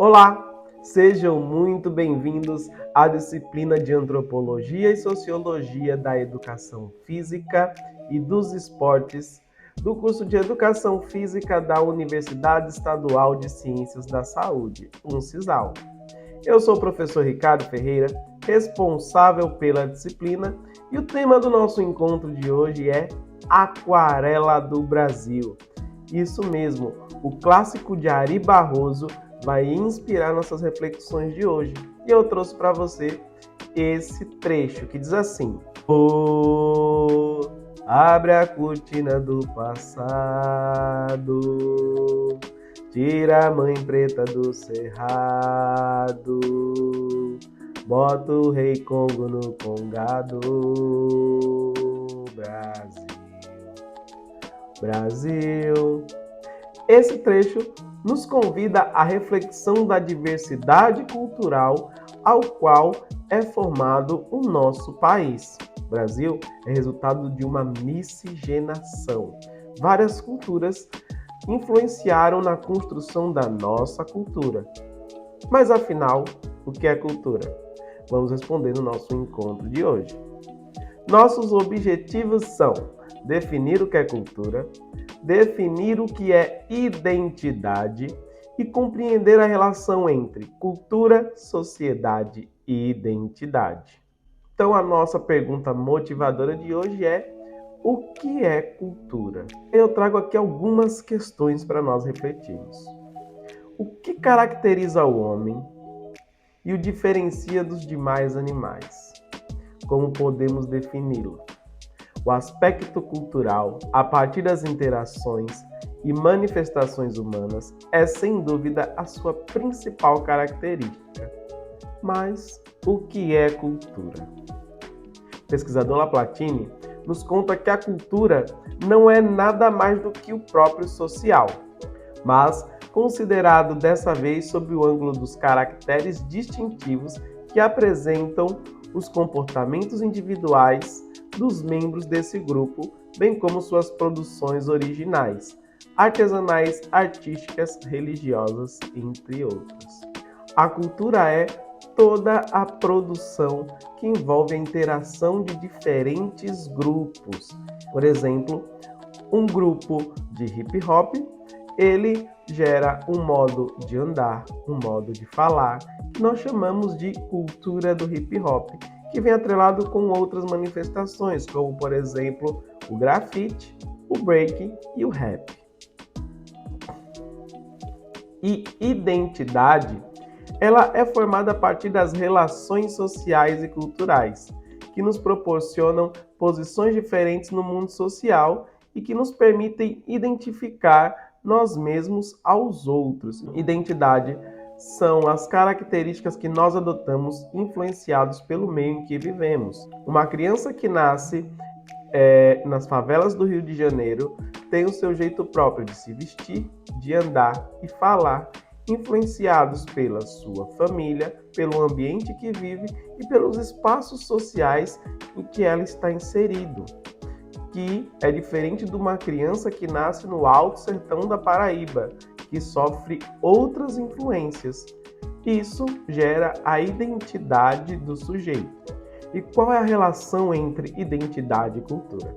Olá, sejam muito bem-vindos à disciplina de Antropologia e Sociologia da Educação Física e dos Esportes do curso de Educação Física da Universidade Estadual de Ciências da Saúde, UNCISAL. Eu sou o professor Ricardo Ferreira, responsável pela disciplina, e o tema do nosso encontro de hoje é Aquarela do Brasil. Isso mesmo, o clássico de Ari Barroso vai inspirar nossas reflexões de hoje. E eu trouxe para você esse trecho que diz assim: Oh, abre a cortina do passado, tira a mãe preta do cerrado, bota o rei Congo no congado. Brasil. Esse trecho nos convida à reflexão da diversidade cultural ao qual é formado o nosso país. O Brasil é resultado de uma miscigenação. Várias culturas influenciaram na construção da nossa cultura. Mas afinal, o que é cultura? Vamos responder no nosso encontro de hoje. Nossos objetivos são definir o que é cultura, definir o que é identidade e compreender a relação entre cultura, sociedade e identidade. Então, a nossa pergunta motivadora de hoje é: o que é cultura? Eu trago aqui algumas questões para nós refletirmos. O que caracteriza o homem e o diferencia dos demais animais? Como podemos defini-lo? O aspecto cultural, a partir das interações e manifestações humanas, é sem dúvida a sua principal característica. Mas o que é cultura? O pesquisador Laplatine nos conta que a cultura não é nada mais do que o próprio social, mas considerado dessa vez sob o ângulo dos caracteres distintivos que apresentam os comportamentos individuais dos membros desse grupo, bem como suas produções originais, artesanais, artísticas, religiosas, entre outras. A cultura é toda a produção que envolve a interação de diferentes grupos. Por exemplo, um grupo de hip hop, ele gera um modo de andar, um modo de falar, que nós chamamos de cultura do hip hop, que vem atrelado com outras manifestações, como, por exemplo, o grafite, o break e o rap. E identidade, ela é formada a partir das relações sociais e culturais, que nos proporcionam posições diferentes no mundo social e que nos permitem identificar nós mesmos aos outros. Identidade são as características que nós adotamos influenciados pelo meio em que vivemos. Uma criança que nasce nas favelas do Rio de Janeiro tem o seu jeito próprio de se vestir, de andar e falar, influenciados pela sua família, pelo ambiente que vive e pelos espaços sociais em que ela está inserido, que é diferente de uma criança que nasce no Alto Sertão da Paraíba, que sofre outras influências. Isso gera a identidade do sujeito. E qual é a relação entre identidade e cultura?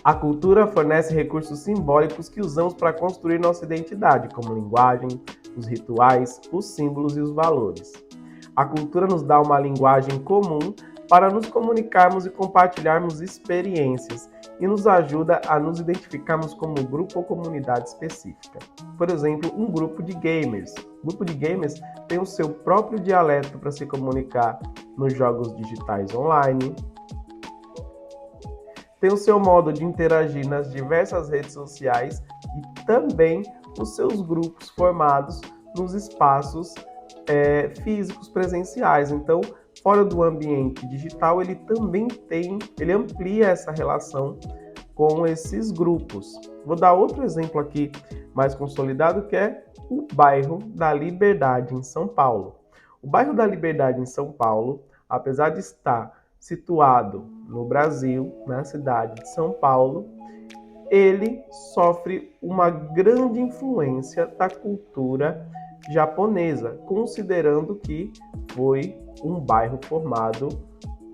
A cultura fornece recursos simbólicos que usamos para construir nossa identidade, como linguagem, os rituais, os símbolos e os valores. A cultura nos dá uma linguagem comum para nos comunicarmos e compartilharmos experiências e nos ajuda a nos identificarmos como grupo ou comunidade específica. Por exemplo, um grupo de gamers. O grupo de gamers tem o seu próprio dialeto para se comunicar nos jogos digitais online, tem o seu modo de interagir nas diversas redes sociais e também os seus grupos formados nos espaços físicos presenciais. Então, fora do ambiente digital, ele amplia essa relação com esses grupos. Vou dar outro exemplo aqui mais consolidado, que é o bairro da Liberdade, em São Paulo. O bairro da Liberdade, em São Paulo, apesar de estar situado no Brasil, na cidade de São Paulo, ele sofre uma grande influência da cultura japonesa, considerando que foi um bairro formado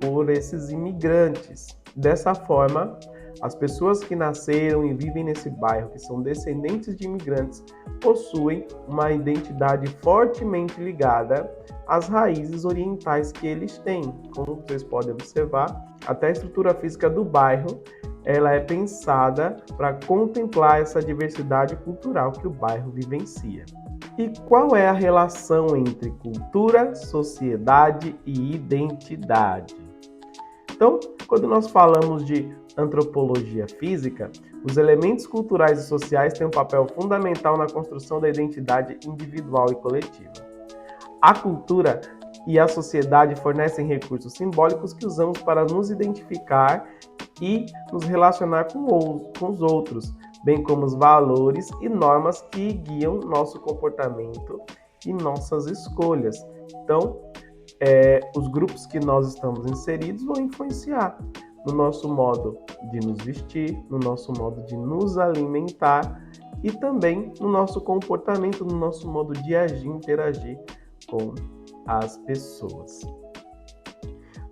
por esses imigrantes. Dessa forma, as pessoas que nasceram e vivem nesse bairro, que são descendentes de imigrantes, possuem uma identidade fortemente ligada às raízes orientais que eles têm. Como vocês podem observar, até a estrutura física do bairro ela é pensada para contemplar essa diversidade cultural que o bairro vivencia. E qual é a relação entre cultura, sociedade e identidade? Então, quando nós falamos de antropologia física, os elementos culturais e sociais têm um papel fundamental na construção da identidade individual e coletiva. A cultura e a sociedade fornecem recursos simbólicos que usamos para nos identificar e nos relacionar com os outros, bem como os valores e normas que guiam nosso comportamento e nossas escolhas. Então, os grupos que nós estamos inseridos vão influenciar no nosso modo de nos vestir, no nosso modo de nos alimentar e também no nosso comportamento, no nosso modo de agir, interagir com as pessoas.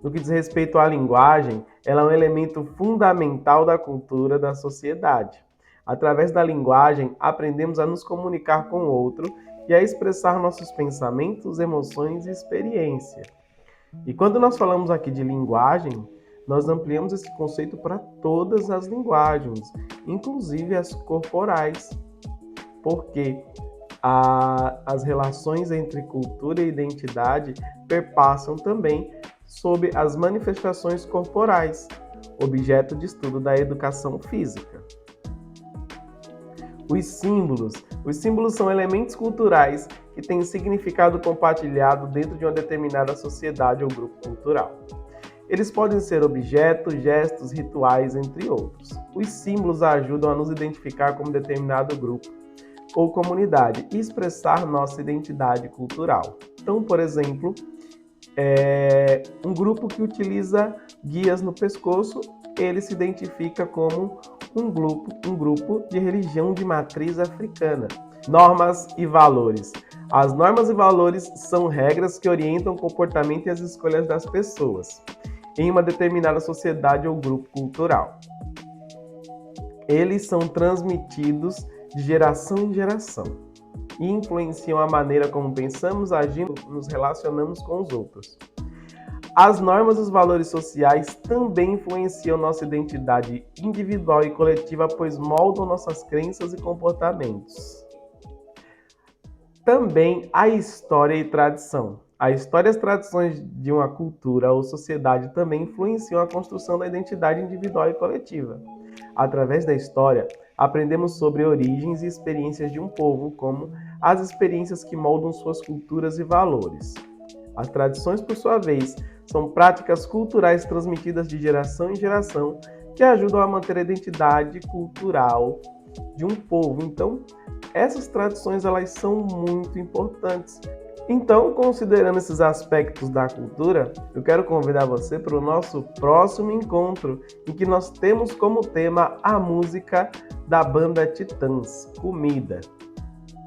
No que diz respeito à linguagem, ela é um elemento fundamental da cultura da sociedade. Através da linguagem, aprendemos a nos comunicar com o outro e a expressar nossos pensamentos, emoções e experiência. E quando nós falamos aqui de linguagem, nós ampliamos esse conceito para todas as linguagens, inclusive as corporais, porque as relações entre cultura e identidade perpassam também sobre as manifestações corporais, objeto de estudo da educação física. Os símbolos são elementos culturais que têm significado compartilhado dentro de uma determinada sociedade ou grupo cultural. Eles podem ser objetos, gestos, rituais, entre outros. Os símbolos ajudam a nos identificar como determinado grupo ou comunidade e expressar nossa identidade cultural. Então, por exemplo, um grupo que utiliza guias no pescoço, ele se identifica como um grupo de religião de matriz africana. Normas e valores. As normas e valores são regras que orientam o comportamento e as escolhas das pessoas em uma determinada sociedade ou grupo cultural. Eles são transmitidos de geração em geração e influenciam a maneira como pensamos, agimos, nos relacionamos com os outros. As normas e os valores sociais também influenciam nossa identidade individual e coletiva, pois moldam nossas crenças e comportamentos. Também a história e tradição. A história e as tradições de uma cultura ou sociedade também influenciam a construção da identidade individual e coletiva. Através da história, aprendemos sobre origens e experiências de um povo, como as experiências que moldam suas culturas e valores. As tradições, por sua vez, são práticas culturais transmitidas de geração em geração que ajudam a manter a identidade cultural de um povo. Então, essas tradições elas são muito importantes. Então, considerando esses aspectos da cultura, eu quero convidar você para o nosso próximo encontro, em que nós temos como tema a música da banda Titãs, Comida.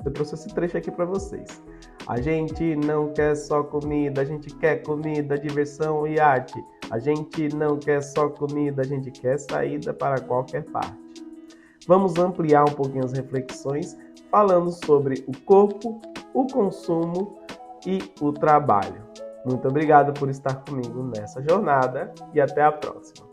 Eu trouxe esse trecho aqui para vocês. A gente não quer só comida, a gente quer comida, diversão e arte. A gente não quer só comida, a gente quer saída para qualquer parte. Vamos ampliar um pouquinho as reflexões, falando sobre o corpo, o consumo e o trabalho. Muito obrigado por estar comigo nessa jornada e até a próxima.